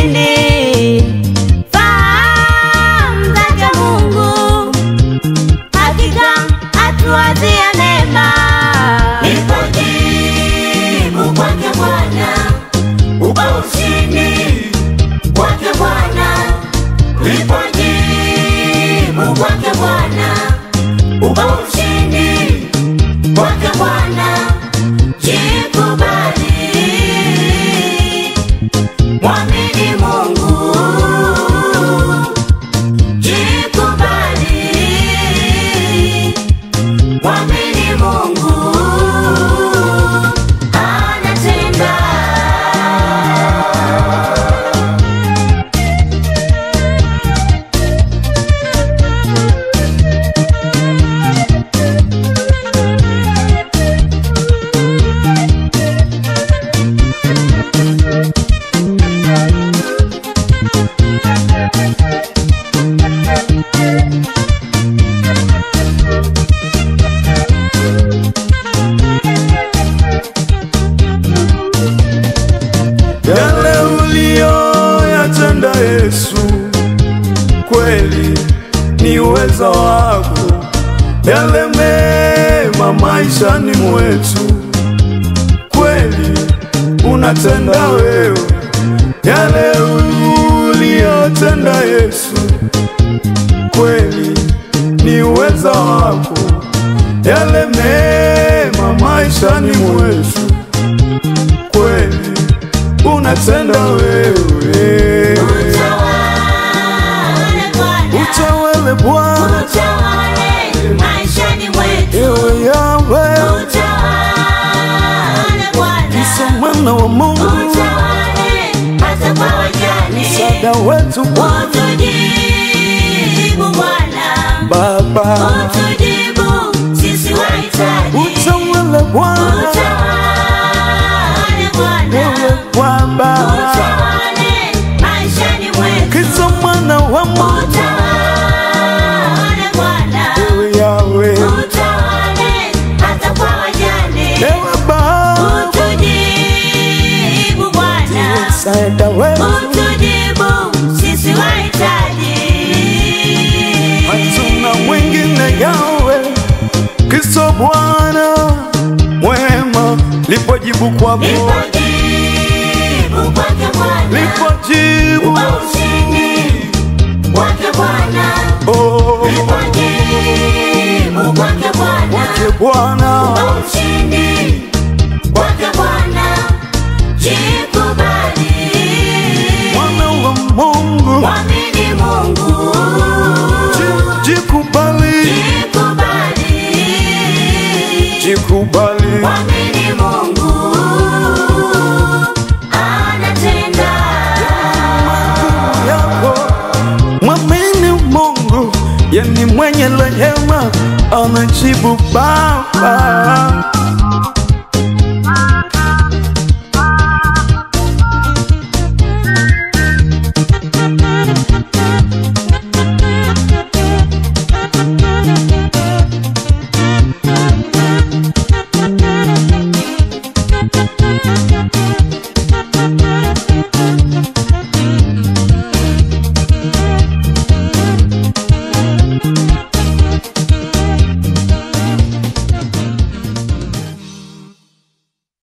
ushindi. Fahamu zake Mungu, hakika atuwazia neema. Lipojibu kwake Bwana, upa ushindi kwake Bwana. Lipojibu kwake Bwana, upa ushindi kwake Bwana. Jikubali, mwamini Mungu. Jikubali, mwamini Mungu. Anatenda. Yale uliyoyatenda Yesu, kweli ni uwezo wako. Yale mema maishani mwetu, kweli unatenda wewe. Yale uliyotenda Yesu, kweli ni uwezo wako. Yale mema maishani mwetu, kweli unatenda wewe. Utawale Bwana, utawale maishani mwetu. Ewe Yahweh, utawale Bwana, Kisa Mwana wa Mungu, utawale hata kwa wajane. msaada wetu Bwana, utujibu Bwana, Baba, utujibu sisi wahitaji. utawale Bwana, utawale Bwana, ewe Baba, utawale maishani mwetu. Kisa Mwana wa Mungu, utawale Bwana, ewe Yahweh, utawale hata kwa wajane. ewe Baba, utujibu Bwana, msaada wetu, utujibu sisi wahitaji. hatuna mwingine Yahweh. Kisa Bwana mwema, lipojibu kwako, Lipojibu kwake Bwana, lipojibu upa ushindi kwake Bwana. oh, Lipojibu kwake Bwana, kwake Bwana, upa ushindi kwake Bwana. Jikubali, Mwana wa Mungu, mwamini Mungu. jikubali, Jikubali, jikubali, mwamini Mungu. Anatenda. yako mwamini Mungu, yeye ni mwenye rehema, anajibu Baba.